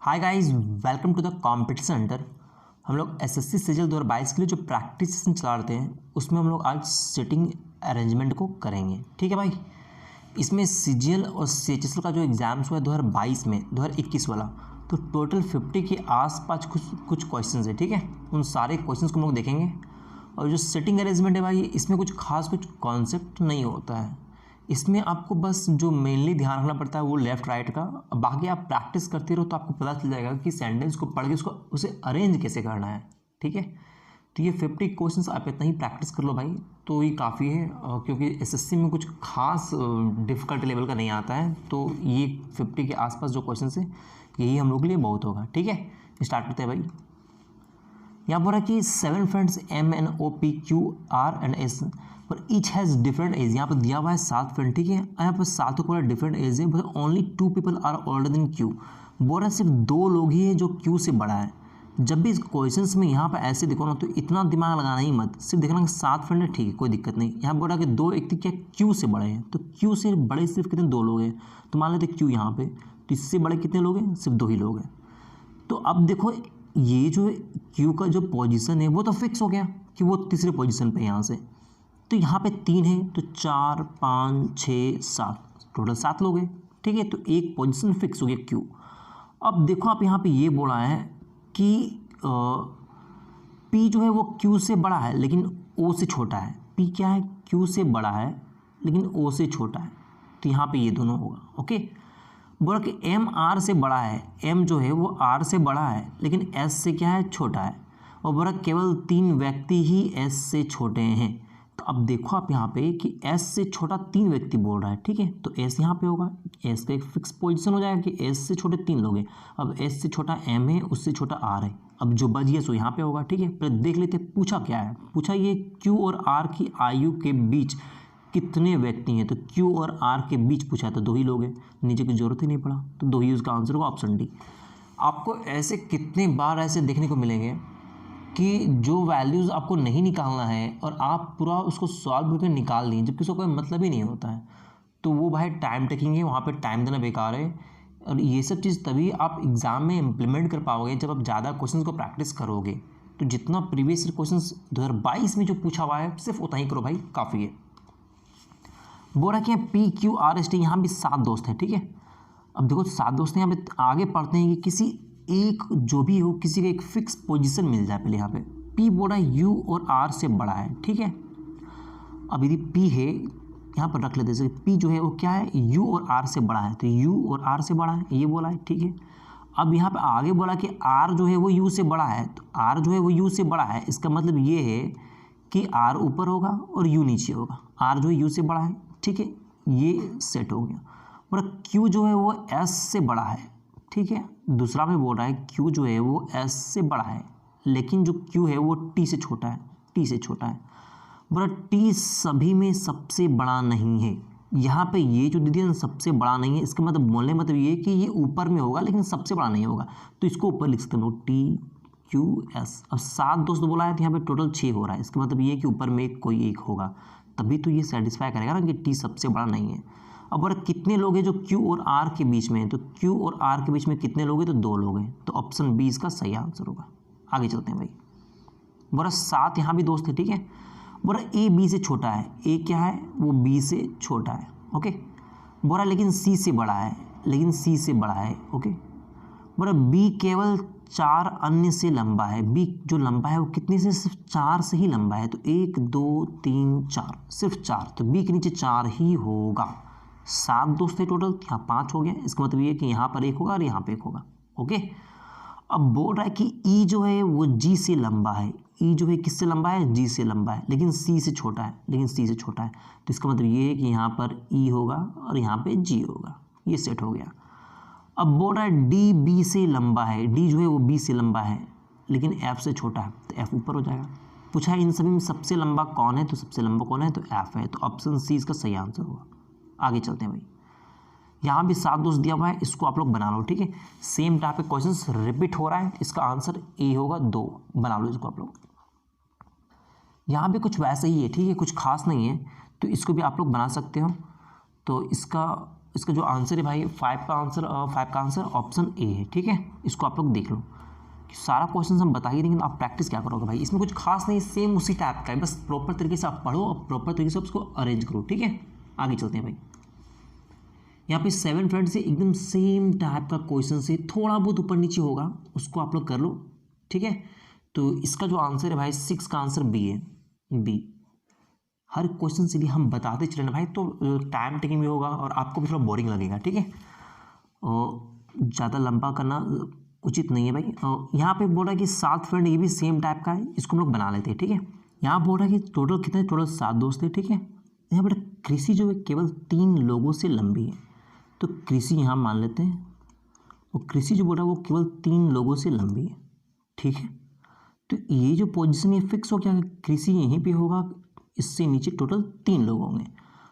Hi guys, welcome to the competition centre. हम लोग SSC CGL 2022 के लिए जो प्रैक्टिस सेशन चला रहे हैं उसमें हम लोग आज सिटिंग अरेंजमेंट को करेंगे। ठीक है भाई। इसमें सीजीएल और सीएचएसएल का जो एग्ज़ाम्स हुआ है 2022 में 2021 वाला, तो टोटल 50 के आसपास कुछ क्वेश्चन है। ठीक है, उन सारे क्वेश्चन को हम लोग देखेंगे। और जो सिटिंग अरेंजमेंट है भाई, इसमें कुछ कॉन्सेप्ट नहीं होता है। इसमें आपको बस जो मेनली ध्यान रखना पड़ता है वो लेफ्ट राइट का, बाकी आप प्रैक्टिस करते रहो तो आपको पता चल जाएगा कि सेंटेंस को पढ़ के उसे अरेंज कैसे करना है। ठीक है, तो ये 50 क्वेश्चंस आप इतना ही प्रैक्टिस कर लो भाई, तो ये काफ़ी है। क्योंकि एसएससी में कुछ खास डिफ़िकल्ट लेवल का नहीं आता है, तो ये 50 के आसपास जो क्वेश्चन है यही हम लोग के लिए बहुत होगा। ठीक है, स्टार्ट करते हैं भाई। यहाँ पर है कि 7 फ्रेंड्स MNOPQR and S पर ईच हैज़ डिफरेंट एज। यहाँ पर दिया हुआ है 7 फ्रेंड। ठीक है, यहाँ पर 7 को डिफरेंट एज है, but only 2 people are older than Q। बोल रहा है सिर्फ 2 लोग ही है जो Q से बड़ा है। जब भी इस क्वेश्चंस में यहाँ पर ऐसे देखो ना, तो इतना दिमाग लगाना ही मत, सिर्फ देखना कि 7 फ्रेंड है, ठीक है, कोई दिक्कत नहीं। यहाँ बोल रहा है कि 2 व्यक्ति क्या Q से बड़े हैं, तो Q से बड़े सिर्फ कितने 2 लोग हैं, तो मान लेते Q यहाँ पे, तो इससे बड़े कितने लोग हैं, सिर्फ 2 ही लोग हैं। तो अब देखो ये जो Q का जो पोजीशन है वो तो फिक्स हो गया कि वो तीसरे पोजीशन पे यहाँ से, तो यहाँ पे 3 है, तो 4 5 6 7 टोटल 7 लोग हैं। ठीक है, तो एक पोजीशन फिक्स हो गया Q। अब देखो आप यहाँ पे ये बोला है कि P जो है वो Q से बड़ा है लेकिन O से छोटा है। P क्या है, Q से बड़ा है लेकिन O से छोटा है, तो यहाँ पे ये दोनों होगा। ओके, बोला कि M R से बड़ा है, M जो है वो R से बड़ा है लेकिन S से क्या है, छोटा है। और बोला केवल 3 व्यक्ति ही S से छोटे हैं। तो अब देखो आप यहाँ पे कि S से छोटा 3 व्यक्ति बोल रहा है। ठीक है, तो S यहाँ पे होगा, S का एक फिक्स पोजीशन हो जाएगा कि S से छोटे 3 लोग हैं। अब S से छोटा M है, उससे छोटा R है, अब जो बच गया सो यहाँ पे होगा। ठीक है, फिर देख लेते पूछा क्या है। पूछा ये Q और R की आयु के बीच कितने व्यक्ति हैं, तो Q और R के बीच पूछा तो 2 ही लोग हैं, नीचे की जरूरत ही नहीं पड़ा, तो 2 ही उसका आंसर होगा, ऑप्शन डी। आपको ऐसे कितने बार ऐसे देखने को मिलेंगे कि जो वैल्यूज़ आपको नहीं निकालना है और आप पूरा उसको सॉल्व करके निकाल दिए, जबकि उसका कोई मतलब ही नहीं होता है, तो वो भाई टाइम टेकिंग है, वहाँ पे टाइम देना बेकार है। और ये सब चीज़ तभी आप एग्ज़ाम में इम्प्लीमेंट कर पाओगे जब आप ज़्यादा क्वेश्चन को प्रैक्टिस करोगे। तो जितना प्रीवियस क्वेश्चन 2022 में जो पूछा हुआ है सिर्फ उतना ही करो भाई, काफ़ी है। बोल रहा है कि PQRST यहाँ भी 7 दोस्त हैं। ठीक है, अब देखो 7 दोस्त हैं, यहाँ पे आगे पढ़ते हैं कि किसी एक जो भी हो, किसी का एक फिक्स पोजीशन मिल जाए। पहले यहाँ पे P बोल रहा है U और R से बड़ा है। ठीक है, अब यदि P है, यहाँ पर रख लेते हैं P जो है वो क्या है, U और R से बड़ा है, तो U और R से बड़ा है, ये बोला है। ठीक है, अब यहाँ पे आगे बोला कि R जो है वो U से बड़ा है, तो R जो है वो U से बड़ा है, इसका मतलब ये है कि R ऊपर होगा और U नीचे होगा। R जो है U से बड़ा है। ठीक है, ये सेट हो गया। और Q जो है वो S से बड़ा है। ठीक है, दूसरा में बोल रहा है Q जो है वो S से बड़ा है लेकिन जो Q है वो T से छोटा है, T से छोटा है। बोला T सभी में सबसे बड़ा नहीं है। यहाँ पे ये जो दीदी सबसे बड़ा नहीं है, इसका मतलब बोलने मतलब ये कि ये ऊपर में होगा लेकिन सबसे बड़ा नहीं होगा, तो इसको ऊपर लिख सकते हैं TQS। अब 7 दोस्त बोला है तो यहाँ पे टोटल 6 हो रहा है, इसका मतलब ये कि ऊपर में कोई एक होगा, तभी तो ये सेटिस्फाई करेगा ना कि T सबसे बड़ा नहीं है। अब बोला कितने लोग हैं जो Q और R के बीच में है, तो Q और R के बीच में कितने लोग हैं, तो 2 लोग हैं, तो ऑप्शन बी इसका सही आंसर होगा। आगे चलते हैं भाई। बोला 7 यहाँ भी दोस्त है। ठीक है, बोला A B से छोटा है, A क्या है वो B से छोटा है। ओके, बोला लेकिन C से बड़ा है, लेकिन C से बड़ा है। ओके, बोला B केवल 4 अन्य से लंबा है। B जो लंबा है वो कितने से, सिर्फ 4 से ही लंबा है, तो 1 2 3 4, सिर्फ 4, तो B के नीचे 4 ही होगा। 7 दोस्त है टोटल, यहाँ 5 हो गया, इसका मतलब ये कि यहाँ पर 1 होगा और यहाँ पे 1 होगा। ओके, अब बोल रहा है कि E जो है वो G से लंबा है। E जो है किससे लंबा है, G से लंबा है, लेकिन C से छोटा है, तो इसका मतलब ये है कि यहाँ पर E होगा और यहाँ पे G होगा, ये सेट हो गया। अब बोल रहा है D B से लंबा है, D जो है वो B से लंबा है लेकिन F से छोटा है, तो F ऊपर हो जाएगा। पूछा है इन सभी में सबसे लंबा कौन है, तो सबसे लंबा कौन है, तो F है, तो ऑप्शन C इसका सही आंसर होगा। आगे चलते हैं भाई। यहाँ भी 7 दोस्त दिया हुआ है, इसको आप लोग बना लो। ठीक है, सेम टाइप के क्वेश्चंस रिपीट हो रहा है, इसका आंसर ए होगा 2, बना लो इसको आप लोग। यहाँ भी कुछ वैसा ही है। ठीक है, कुछ खास नहीं है, तो इसको भी आप लोग बना सकते हो। तो इसका इसका जो आंसर है भाई 5 का आंसर ऑप्शन ए है। ठीक है, इसको आप लोग देख लो कि सारा क्वेश्चन हम बता ही देंगे, आप प्रैक्टिस क्या करोगे भाई, इसमें कुछ खास नहीं, सेम उसी टाइप का है, बस प्रॉपर तरीके से आप पढ़ो और प्रॉपर तरीके से उसको अरेंज करो। ठीक है, आगे चलते हैं भाई। यहाँ पे 7 फ्रेंड से एकदम सेम टाइप का क्वेश्चन से थोड़ा बहुत ऊपर नीचे होगा, उसको आप लोग कर लो। ठीक है, तो इसका जो आंसर है भाई 6 का आंसर बी है, बी। हर क्वेश्चन से भी हम बताते चले ना भाई, तो टाइम टेकिंग भी होगा और आपको भी थोड़ा बोरिंग लगेगा। ठीक है, और ज़्यादा लंबा करना उचित नहीं है भाई। और यहाँ पे बोल रहा है कि 7 फ्रेंड, ये भी सेम टाइप का है, इसको हम लोग बना लेते हैं। ठीक है, यहाँ बोल रहा है कि टोटल कितने, टोटल 7 दोस्त है। ठीक है, यहाँ पर कृषि जो है केवल 3 लोगों से लंबी है, तो कृषि यहाँ मान लेते हैं, और कृषि जो बोल रहा है वो केवल 3 लोगों से लंबी है। ठीक है, तो ये जो पोजीशन ये फिक्स हो गया, कृषि यहीं पे होगा, इससे नीचे टोटल 3 लोग होंगे।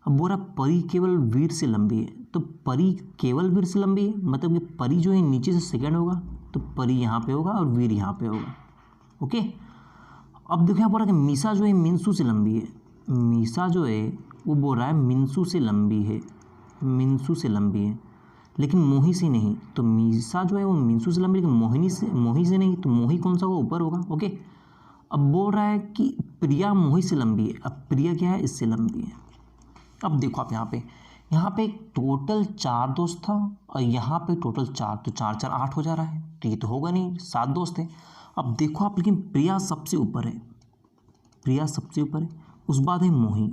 अब बोल रहा परी केवल वीर से लंबी है, तो परी केवल वीर से लंबी है, मतलब कि परी जो है नीचे से सेकंड होगा, तो परी यहाँ पे होगा और वीर यहाँ पे होगा। ओके, अब देखो यहाँ बोल रहा है कि मीसा जो है मिनसू से लंबी है, मीसा जो है वो बोल रहा है मिनसू से लंबी है, मिनसू से लंबी है, लेकिन मोही से नहीं। तो मीसा जो है वो मिनसू से लंबी, लेकिन मोही से नहीं, तो मोही कौन सा होगा, ऊपर होगा। ओके, अब बोल रहा है कि प्रिया मोही से लंबी है, अब प्रिया क्या है, इससे लंबी है। अब देखो आप यहाँ पे टोटल 4 दोस्त था और यहाँ पे टोटल 4, तो 4 4 8 हो जा रहा है, तो ये तो होगा नहीं, 7 दोस्त है। अब देखो आप, लेकिन प्रिया सबसे ऊपर है, प्रिया सबसे ऊपर है, उस बाद है मोही।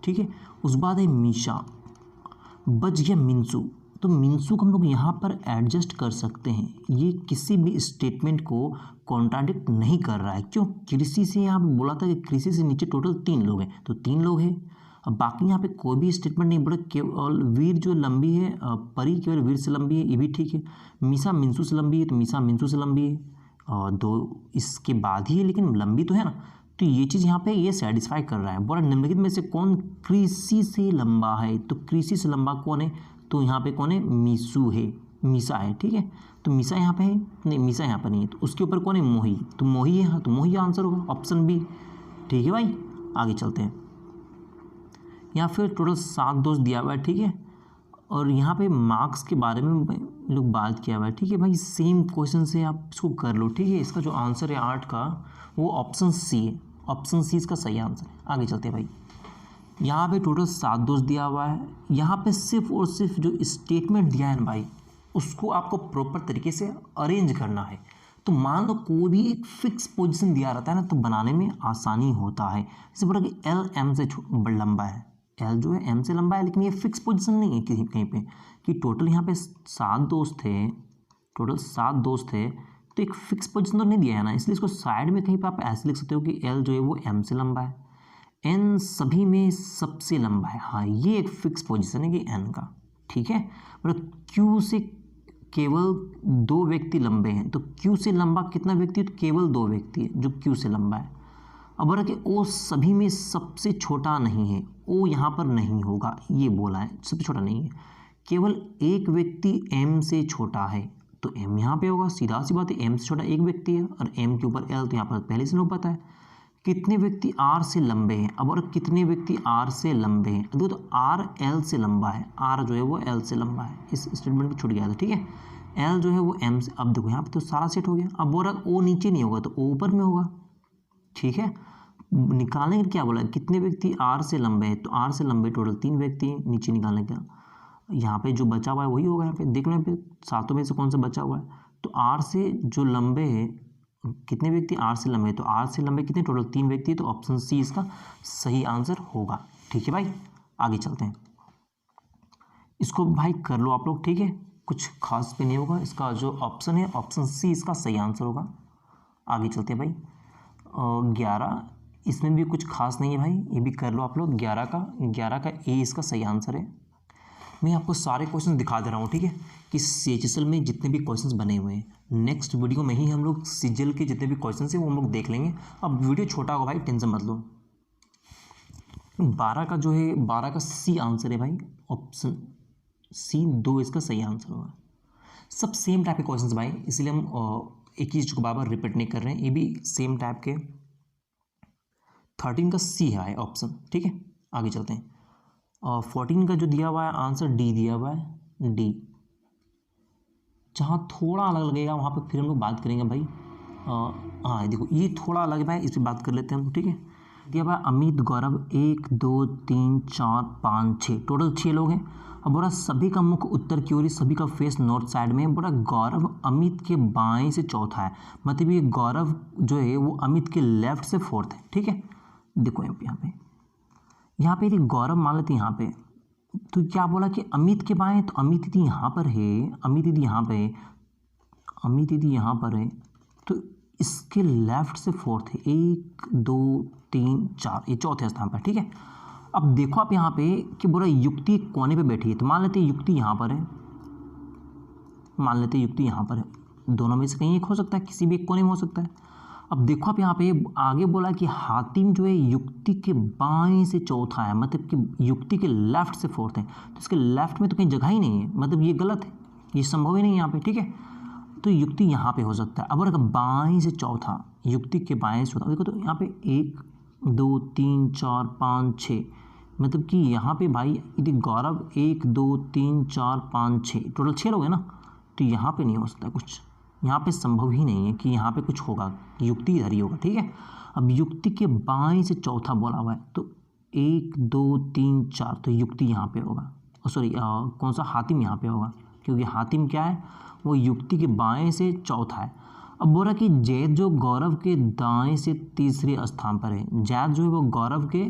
ठीक है, उस बाद है मीशा, बच गया मिनसू। तो मिनसू को हम लोग यहाँ पर एडजस्ट कर सकते हैं, ये किसी भी स्टेटमेंट को कॉन्ट्राडिक्ट नहीं कर रहा है। क्यों, कृषि से यहाँ पे बोला था कि कृषि से नीचे टोटल 3 लोग हैं, तो 3 लोग हैं। अब बाकी यहाँ पे कोई भी स्टेटमेंट नहीं बोला, केवल वीर जो लंबी है, परी केवल वीर से लंबी है, ये भी ठीक है। मीसा मिनसू से लंबी है, तो मीसा मिनसू से लंबी है, और 2 इसके बाद ही है, लेकिन लंबी तो है ना, तो ये चीज़ यहाँ पे ये सेटिस्फाई कर रहा है। बोला निम्नलिखित में से कौन कृषि से लंबा है, तो कृषि से लंबा कौन है, तो यहाँ पे कौन है, मीसू है, मीसा है। ठीक है, तो मीसा यहाँ पे है नहीं, मीसा यहाँ पर नहीं है, तो उसके ऊपर कौन है, मोही, तो मोही है, हाँ तो मोही आंसर होगा, ऑप्शन बी। ठीक है भाई, आगे चलते हैं। यहाँ फिर टोटल 7 दोस्त दिया हुआ है। ठीक है, और यहाँ पे मार्क्स के बारे में लोग बात किया हुआ है। ठीक है भाई, सेम क्वेश्चन से आप इसको कर लो। ठीक है, इसका जो आंसर है 8 का, वो ऑप्शन सी है, ऑप्शन सी इसका सही आंसर है। आगे चलते हैं भाई, यहाँ पे टोटल 7 दोस्त दिया हुआ है, यहाँ पे सिर्फ और सिर्फ जो स्टेटमेंट दिया है ना भाई, उसको आपको प्रॉपर तरीके से अरेंज करना है। तो मान लो कोई भी एक फिक्स पोजीशन दिया रहता है ना, तो बनाने में आसानी होता है। जैसे बोला कि एल एम से लंबा है, एल जो है एम से लंबा है, लेकिन ये फिक्स पोजीशन नहीं है कहीं कहीं पे, कि टोटल यहाँ पे 7 दोस्त थे, टोटल 7 दोस्त थे, तो एक फिक्स पोजीशन तो नहीं दिया है ना, इसलिए इसको साइड में कहीं पे आप ऐसे लिख सकते हो कि एल जो है वो एम से लंबा है, एन सभी में सबसे लंबा है। हाँ, ये एक फिक्स पोजीशन है कि एन का। ठीक है, मतलब क्यू से केवल 2 व्यक्ति लंबे हैं, तो क्यू से लंबा कितना व्यक्ति है, तो केवल 2 व्यक्ति है जो क्यू से लंबा है। अब बोला कि ओ सभी में सबसे छोटा नहीं है, ओ यहाँ पर नहीं होगा, ये बोला है सबसे छोटा नहीं है, केवल एक व्यक्ति एम से छोटा है, तो एम यहाँ पे होगा, सीधा सी बात है, एम से छोटा एक व्यक्ति है और एम के ऊपर एल, तो यहाँ पर पहले से लोग पता है। कितने व्यक्ति आर से लंबे हैं, अब और कितने व्यक्ति आर से लंबे हैं, देखो तो आर एल से लंबा है, आर जो है वो एल से लंबा है, इस स्टेटमेंट को छूट गया था। ठीक है, एल जो है वो एम से, अब देखो यहाँ पे तो सारा सेट हो गया। अब बोल रहा ओ नीचे नहीं होगा, तो ओ ऊपर में होगा। ठीक है, निकालने के क्या बोला, कितने व्यक्ति आर से लंबे हैं, तो आर से लंबे टोटल 3 व्यक्ति हैं, नीचे निकालने का यहाँ पे जो बचा हुआ है वही होगा। यहाँ पे देख लो, यहाँ पे 7 में से कौन सा बचा हुआ है, तो आर से जो लंबे है, कितने व्यक्ति आर से लंबे, तो आर से लंबे कितने, टोटल 3 व्यक्ति, तो ऑप्शन सी इसका सही आंसर होगा। ठीक है भाई, आगे चलते हैं, इसको भाई कर लो आप लोग। ठीक है, कुछ खास पे नहीं होगा, इसका जो ऑप्शन है ऑप्शन सी इसका सही आंसर होगा। आगे चलते हैं भाई, 11, इसमें भी कुछ खास नहीं है भाई, ये भी कर लो आप लोग। 11 का ए इसका सही आंसर है। मैं आपको सारे क्वेश्चन दिखा दे रहा हूँ। ठीक है, कि CHSL में जितने भी क्वेश्चंस बने हुए हैं, नेक्स्ट वीडियो में ही हम लोग सीजीएल के जितने भी क्वेश्चंस हैं वो हम लोग देख लेंगे। अब वीडियो छोटा होगा भाई, टेंशन मत लो। 12 का जो है, 12 का सी आंसर है भाई, ऑप्शन सी 2 इसका सही आंसर होगा। सब सेम टाइप के क्वेश्चन भाई, इसलिए हम एक ही चीज़ को बार बार रिपीट नहीं कर रहे हैं, ये भी सेम टाइप के। 13 का सी है ऑप्शन। ठीक है, आगे चलते हैं। और 14 का जो दिया हुआ है आंसर डी दिया हुआ है, डी। जहाँ थोड़ा अलग लगेगा वहाँ पे फिर हम लोग बात करेंगे भाई। हाँ देखो ये थोड़ा अलग है भाई, इस पर बात कर लेते हैं हम, ठीक है। दिया भाई अमित गौरव 1 2 3 4 5 6, टोटल 6 लोग हैं। अब बोला सभी का मुख उत्तर की ओर, सभी का फेस नॉर्थ साइड में है। बोला गौरव अमित के बाएं से चौथा है, मतलब ये गौरव जो है वो अमित के लेफ्ट से फोर्थ है, ठीक है। देखो यहाँ पे यदि गौरव मान लेते यहाँ पे, तो क्या बोला कि अमित के बाएं, तो अमित यदि यहाँ पर है, अमित यदि यहाँ पे, अमित यदि यहाँ पर है, तो इसके लेफ्ट से फोर्थ है, 1 2 3 4, ये चौथे स्थान पर, ठीक है। अब देखो आप यहाँ पे कि बोला युक्ति कोने पे बैठी है, तो मान लेते हैं युक्ति यहाँ पर है, मान लेते हैं युक्ति यहाँ पर है, दोनों में से कहीं एक हो सकता है, किसी भी एक कोने में हो सकता है। अब देखो आप यहाँ पे आगे बोला कि हातिम जो है युक्ति के बाएं से चौथा है, मतलब कि युक्ति के लेफ्ट से फोर्थ है, तो इसके लेफ्ट में तो कहीं जगह ही नहीं है, मतलब ये गलत है, ये संभव ही नहीं है यहाँ पे, ठीक है। तो युक्ति यहाँ पे हो सकता है। अब अगर बाएं से चौथा, युक्ति के बाएं से चौथा, देखो तो यहाँ पे 1 2 3 4 5 6, मतलब कि यहाँ पे भाई यदि गौरव 1 2 3 4 5 6, टोटल 6 लोग हैं ना, तो यहाँ पे नहीं हो सकता कुछ, यहाँ पे संभव ही नहीं है कि यहाँ पे कुछ होगा, युक्ति इधर ही होगा, ठीक है। अब युक्ति के बाएं से चौथा बोला हुआ है, तो 1 2 3 4, तो युक्ति यहाँ पे होगा, सॉरी कौन सा, हातिम यहाँ पे होगा, क्योंकि हातिम क्या है, वो युक्ति के बाएं से चौथा है। अब बोला कि जैद जो गौरव के दाएं से तीसरे स्थान पर है, जैद जो है वो गौरव के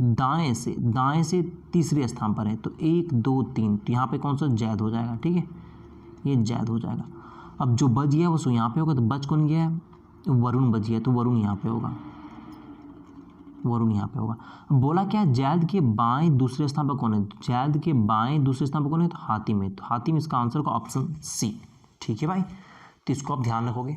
दाएं से तीसरे स्थान पर है, तो 1 2 3, तो यहाँ पे कौन सा, जैद हो जाएगा, ठीक है, ये जैद हो जाएगा। अब जो बच गया वो यहाँ पे होगा, तो बच कौन गया है, वरुण बच गया, तो वरुण यहाँ पे होगा, वरुण यहाँ पे होगा। बोला क्या, जैद के बाएं दूसरे स्थान पर कौन है, जैद के बाएं दूसरे स्थान पर कौन है, तो हातिम है, तो हातिम इसका आंसर का ऑप्शन सी, ठीक है भाई। तो इसको आप ध्यान रखोगे,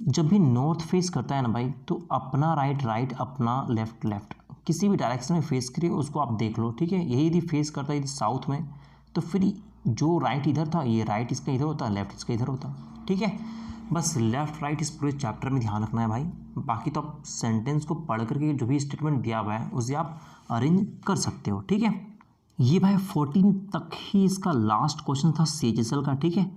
जब भी नॉर्थ फेस करता है ना भाई, तो अपना राइट, अपना लेफ्ट, किसी भी डायरेक्शन में फेस करिए, उसको आप देख लो, ठीक है। यही यदि फेस करता है यदि साउथ में, तो फिर जो राइट इधर था, ये राइट इसका इधर होता, लेफ्ट इसका इधर होता, ठीक है। बस लेफ्ट राइट इस पूरे चैप्टर में ध्यान रखना है भाई। बाकी तो आप सेंटेंस को पढ़ करके जो भी स्टेटमेंट दिया हुआ है उसे आप अरेंज कर सकते हो, ठीक है। ये भाई 14 तक ही इसका लास्ट क्वेश्चन था CHSL का, ठीक है।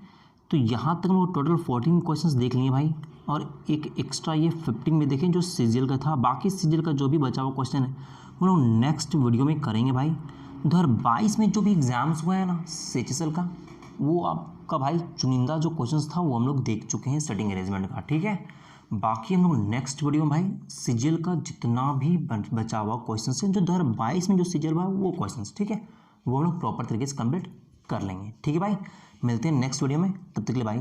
तो यहाँ तक हम लोग टोटल 14 क्वेश्चंस देख लिए भाई, और एक एक्स्ट्रा ये 15 में देखें जो CGL का था। बाकी CGL का जो भी बचा हुआ क्वेश्चन है वो लोग नेक्स्ट वीडियो में करेंगे भाई। 2022 में जो भी एग्जाम्स हुए हैं ना CHSL का, वो आपका भाई चुनिंदा जो क्वेश्चंस था वो हम लोग देख चुके हैं सेटिंग अरेंजमेंट का, ठीक है। बाकी हम लोग नेक्स्ट वीडियो में भाई CGL का जितना भी बचा हुआ क्वेश्चन है, जो 2022 में जो CGL हुआ वो क्वेश्चन, ठीक है, वो हम लोग प्रॉपर तरीके से कंप्लीट कर लेंगे, ठीक है भाई। मिलते हैं नेक्स्ट वीडियो में, तब तक के लिए भाई